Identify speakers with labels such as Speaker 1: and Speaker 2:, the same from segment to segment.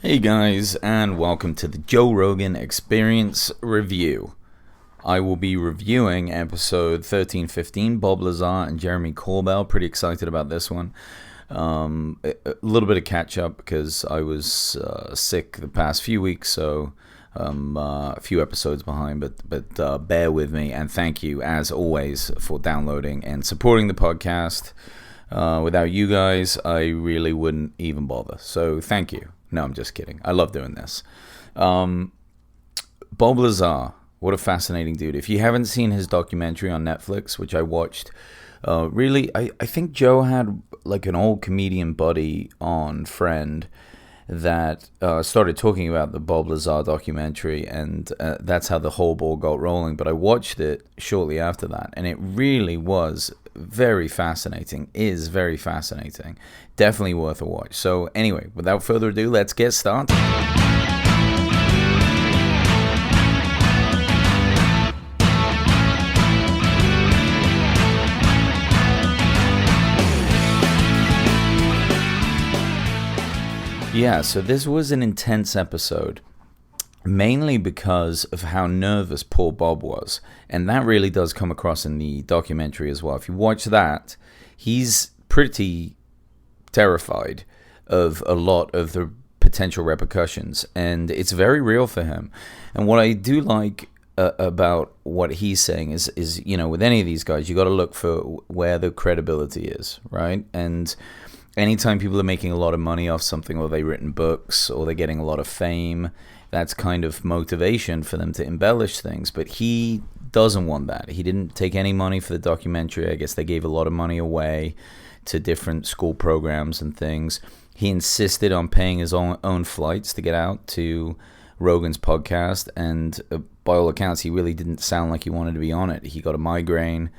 Speaker 1: Hey guys, and welcome to the Joe Rogan Experience Review. I will be reviewing episode 1315, Bob Lazar and Jeremy Corbell. Pretty excited about this one. A little bit of catch up because I was sick the past few weeks, so a few episodes behind, but bear with me, and thank you as always for downloading and supporting the podcast. Without you guys, I really wouldn't even bother. So thank you. No, I'm just kidding. I love doing this. Bob Lazar, what a fascinating dude. If you haven't seen his documentary on Netflix, which I watched, I think Joe had like an old comedian buddy on, friend, that started talking about the Bob Lazar documentary, and that's how the whole ball got rolling. But I watched it shortly after that, and it really was very fascinating, is very fascinating. Definitely worth a watch. So anyway, without further ado, let's get started. Yeah, so this was an intense episode, mainly because of how nervous poor Bob was. And that really does come across in the documentary as well. If you watch that, he's pretty terrified of a lot of the potential repercussions, and it's very real for him. And what I do like about what he's saying is, you know, with any of these guys, you got to look for where the credibility is, right? And anytime people are making a lot of money off something, or they've written books, or they're getting a lot of fame, that's kind of motivation for them to embellish things. But he doesn't want that. He didn't take any money for the documentary. I guess they gave a lot of money away to different school programs and things. He insisted on paying his own flights to get out to Rogan's podcast, and by all accounts, he really didn't sound like he wanted to be on it. He got a migraine.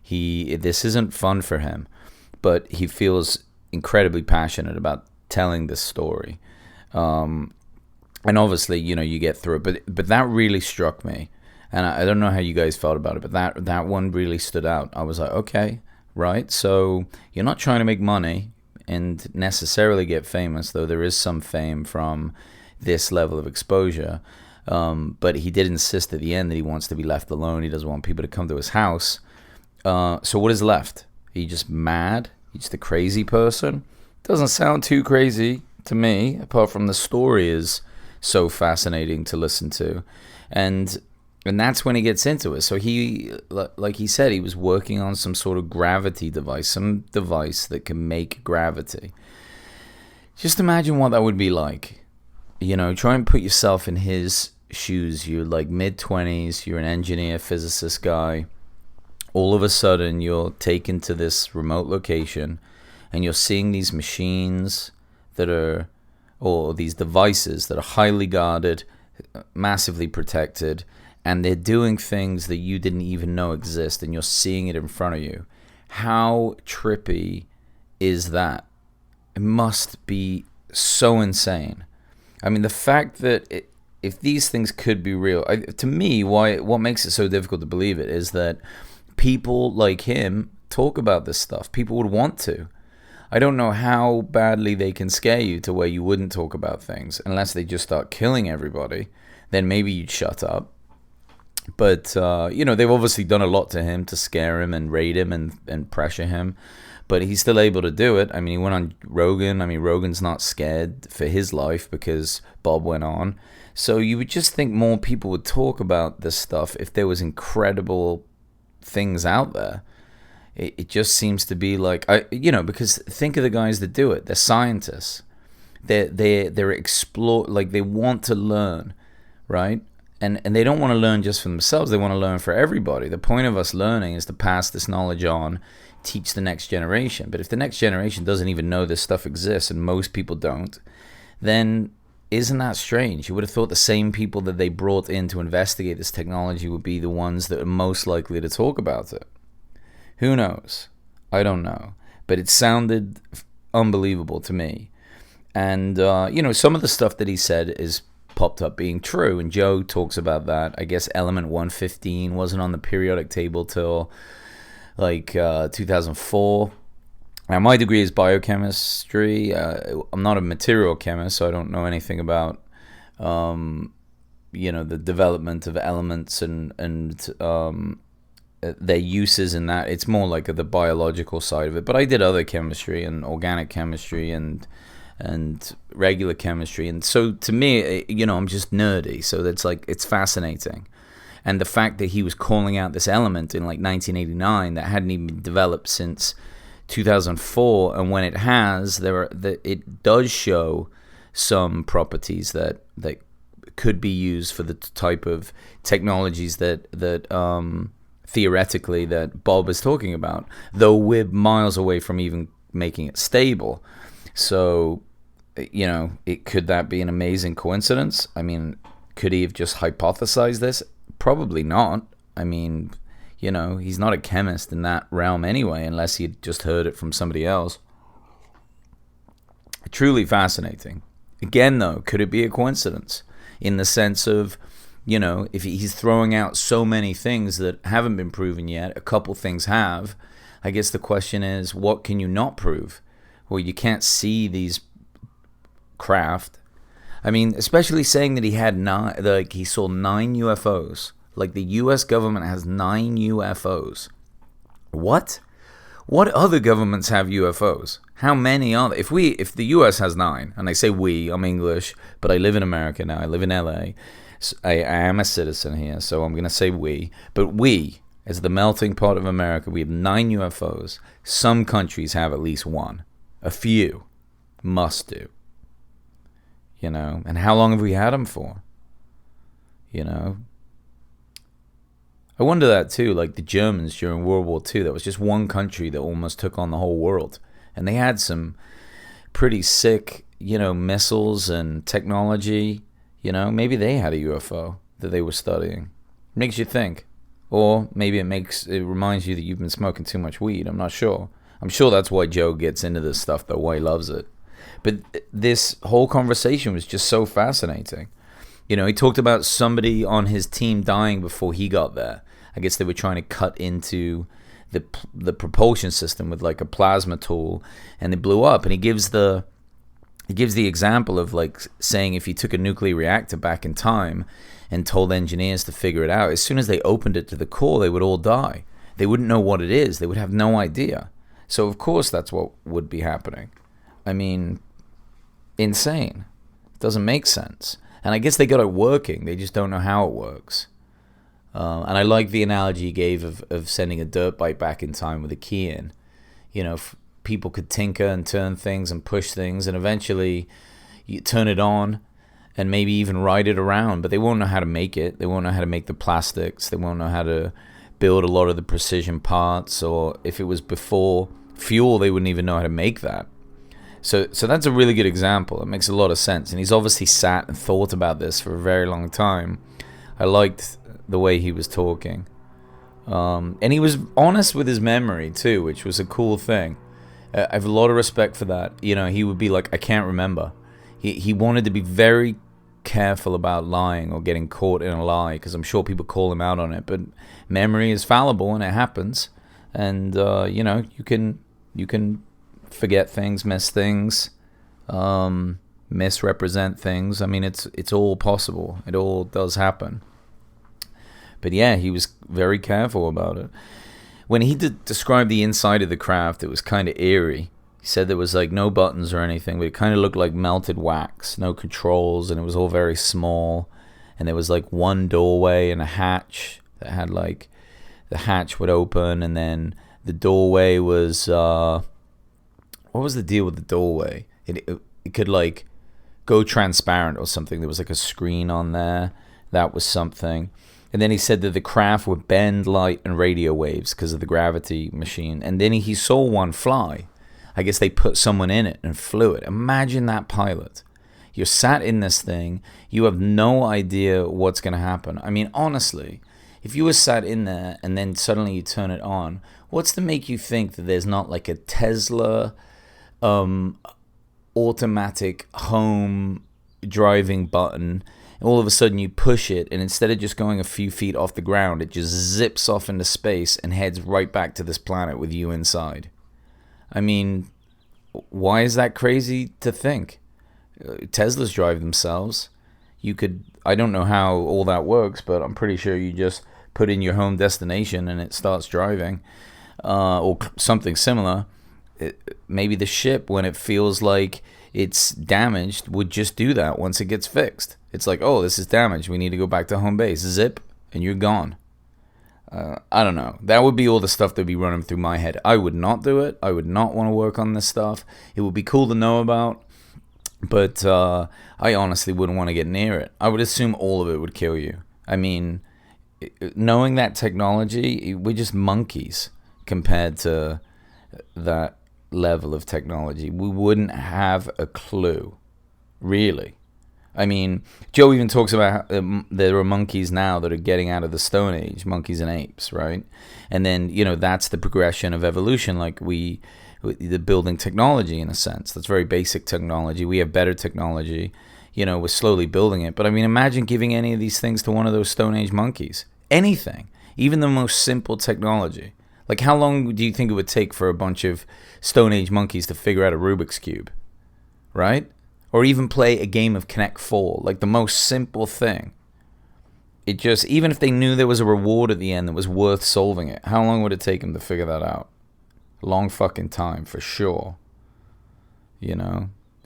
Speaker 1: This isn't fun for him, but he feels incredibly passionate about telling this story. And obviously, you know, you get through it, but that really struck me. And I don't know how you guys felt about it, but that one really stood out. I was like, okay, right, so you're not trying to make money and necessarily get famous, though there is some fame from this level of exposure. But he did insist at the end that he wants to be left alone. He doesn't want people to come to his house. So what is left? Are you just mad? You're just a crazy person? Doesn't sound too crazy to me, apart from the story is so fascinating to listen to. And that's when he gets into it. So he, like he said, he was working on some sort of gravity device, some device that can make gravity. Just imagine what that would be like. You know, try and put yourself in his shoes. You're like mid-20s, you're an engineer, physicist guy. All of a sudden, you're taken to this remote location, and you're seeing these machines that are, or these devices that are highly guarded, massively protected, and they're doing things that you didn't even know exist, and you're seeing it in front of you. How trippy is that? It must be so insane. I mean, the fact that if these things could be real, to me, what makes it so difficult to believe it is that people like him talk about this stuff. People would want to. I don't know how badly they can scare you to where you wouldn't talk about things, unless they just start killing everybody. Then maybe you'd shut up. But, you know, they've obviously done a lot to him to scare him and raid him and pressure him. But he's still able to do it. I mean, he went on Rogan. I mean, Rogan's not scared for his life because Bob went on. So you would just think more people would talk about this stuff if there was incredible things out there. It just seems to be like, because think of the guys that do it. They're scientists. They're explore, like they want to learn, right? And they don't want to learn just for themselves. They want to learn for everybody. The point of us learning is to pass this knowledge on, teach the next generation. But if the next generation doesn't even know this stuff exists, and most people don't, then isn't that strange? You would have thought the same people that they brought in to investigate this technology would be the ones that are most likely to talk about it. Who knows? I don't know. But it sounded unbelievable to me. And, some of the stuff that he said is popped up being true, and Joe talks about that. I guess element 115 wasn't on the periodic table till like 2004. Now, my degree is biochemistry. I'm not a material chemist, so I don't know anything about, the development of elements and their uses in that. It's more like the biological side of it. But I did other chemistry and organic chemistry and regular chemistry, and so to me, I'm just nerdy. So that's like, it's fascinating. And the fact that he was calling out this element in like 1989 that hadn't even been developed since 2004, and when it has, it does show some properties that could be used for the type of technologies that theoretically that Bob is talking about, though we're miles away from even making it stable. So, could that be an amazing coincidence? I mean, could he have just hypothesized this? Probably not. I mean, he's not a chemist in that realm anyway, unless he'd just heard it from somebody else. Truly fascinating. Again, though, could it be a coincidence? In the sense of, if he's throwing out so many things that haven't been proven yet, a couple things have, I guess the question is, what can you not prove? Well, you can't see these craft. I mean, especially saying that he had he saw 9 UFOs. Like, the U.S. government has 9 UFOs. What? What other governments have UFOs? How many are there? If the U.S. has 9, and I say we, I'm English, but I live in America now. I live in L.A. So I am a citizen here, so I'm going to say we. But we, as the melting pot of America, we have 9 UFOs. Some countries have at least 1. A few must do. And how long have we had them for? I wonder that too, like the Germans during World War II. That was just one country that almost took on the whole world. And they had some pretty sick, missiles and technology. Maybe they had a UFO that they were studying. Makes you think. Or maybe it reminds you that you've been smoking too much weed. I'm not sure. I'm sure that's why Joe gets into this stuff, though, why he loves it. But this whole conversation was just so fascinating. He talked about somebody on his team dying before he got there. I guess they were trying to cut into the propulsion system with like a plasma tool, and it blew up. And he gives the example of like saying if you took a nuclear reactor back in time and told engineers to figure it out, as soon as they opened it to the core, they would all die. They wouldn't know what it is. They would have no idea. So of course that's what would be happening. I mean, insane. It doesn't make sense. And I guess they got it working. They just don't know how it works. And I like the analogy he gave of sending a dirt bike back in time with a key in. People could tinker and turn things and push things, and eventually you turn it on and maybe even ride it around, but they won't know how to make it. They won't know how to make the plastics. They won't know how to build a lot of the precision parts, or if it was before fuel, they wouldn't even know how to make that. So that's a really good example. It makes a lot of sense. And he's obviously sat and thought about this for a very long time. I liked the way he was talking. And he was honest with his memory, too, which was a cool thing. I have a lot of respect for that. He would be like, I can't remember. He wanted to be very careful about lying or getting caught in a lie, because I'm sure people call him out on it. But memory is fallible, and it happens. And, you can forget things, miss things, misrepresent things. I mean, it's all possible. It all does happen. But yeah, he was very careful about it. When he described the inside of the craft, it was kind of eerie. He said there was like no buttons or anything, but it kind of looked like melted wax, no controls, and it was all very small. And there was like one doorway and a hatch that had like, the hatch would open, and then the doorway was, what was the deal with the doorway? It could like go transparent or something. There was like a screen on there. That was something. And then he said that the craft would bend light and radio waves because of the gravity machine. And then he saw one fly. I guess they put someone in it and flew it. Imagine that pilot. You're sat in this thing. You have no idea what's going to happen. I mean, honestly, if you were sat in there and then suddenly you turn it on, what's to make you think that there's not like a Tesla automatic home driving button, and all of a sudden you push it, and instead of just going a few feet off the ground, it just zips off into space and heads right back to this planet with you inside? I mean, why is that crazy to think? Teslas drive themselves. I don't know how all that works, but I'm pretty sure you just put in your home destination and it starts driving, or something similar. Maybe the ship, when it feels like it's damaged, would just do that once it gets fixed. It's like, oh, this is damaged. We need to go back to home base. Zip, and you're gone. I don't know. That would be all the stuff that would be running through my head. I would not do it. I would not want to work on this stuff. It would be cool to know about, but I honestly wouldn't want to get near it. I would assume all of it would kill you. I mean, knowing that technology, we're just monkeys compared to that level of technology. We wouldn't have a clue, really. I mean, Joe even talks about how there are monkeys now that are getting out of the Stone Age, monkeys and apes, right? And then, that's the progression of evolution, like the building technology in a sense. That's very basic technology. We have better technology. We're slowly building it. But I mean, imagine giving any of these things to one of those Stone Age monkeys. Anything. Even the most simple technology. Like, how long do you think it would take for a bunch of Stone Age monkeys to figure out a Rubik's Cube? Right? Or even play a game of Connect 4, like the most simple thing. It just, even if they knew there was a reward at the end that was worth solving it, how long would it take them to figure that out? Long fucking time, for sure.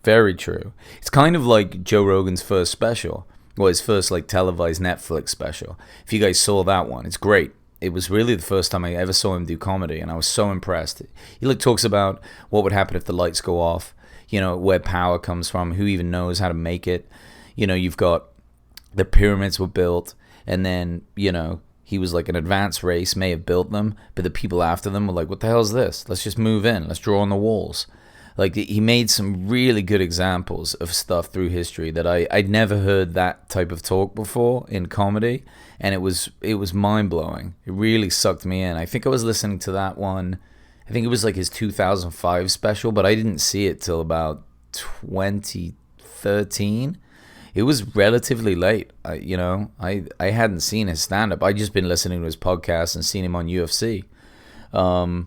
Speaker 1: Very true. It's kind of like Joe Rogan's first special, or his first like televised Netflix special. If you guys saw that one, it's great. It was really the first time I ever saw him do comedy, and I was so impressed. He talks about what would happen if the lights go off. Where power comes from, who even knows how to make it. You've got the pyramids were built, and then, he was like, an advanced race may have built them, but the people after them were like, what the hell is this? Let's just move in. Let's draw on the walls. Like, he made some really good examples of stuff through history that I'd never heard that type of talk before in comedy, and it was mind-blowing. It really sucked me in. I think I was listening to that one. I think it was like his 2005 special, but I didn't see it till about 2013. It was relatively late. I hadn't seen his stand-up. I'd just been listening to his podcast and seen him on UFC. I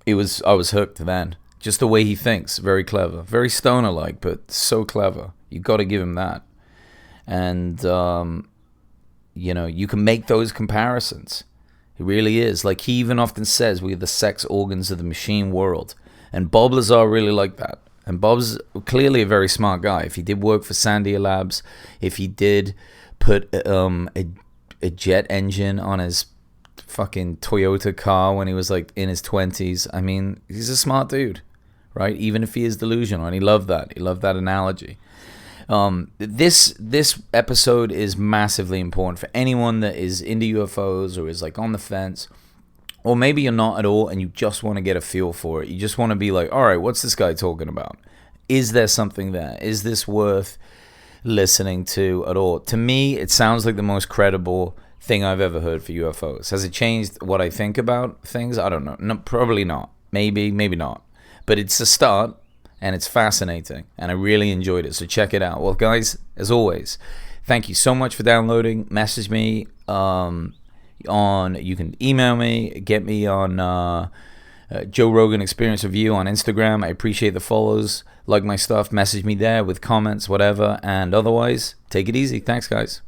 Speaker 1: was hooked then. Just the way he thinks, very clever. Very stoner-like, but so clever. You got to give him that. And, you can make those comparisons. It really is. Like, he even often says we are the sex organs of the machine world. And Bob Lazar really liked that. And Bob's clearly a very smart guy. If he did work for Sandia Labs, if he did put a jet engine on his fucking Toyota car when he was like in his 20s, I mean, he's a smart dude, right? Even if he is delusional. And he loved that. He loved that analogy. This episode is massively important for anyone that is into UFOs or is like on the fence, or maybe you're not at all and you just want to get a feel for it. You just want to be like, all right, what's this guy talking about? Is there something there? Is this worth listening to at all? To me, it sounds like the most credible thing I've ever heard for UFOs. Has it changed what I think about things? I don't know. No, probably not. Maybe not. But it's a start. And it's fascinating, and I really enjoyed it, so check it out. Well, guys, as always, thank you so much for downloading. Message me you can email me, get me on Joe Rogan Experience Review on Instagram. I appreciate the follows. Like my stuff, message me there with comments, whatever. And otherwise, take it easy. Thanks, guys.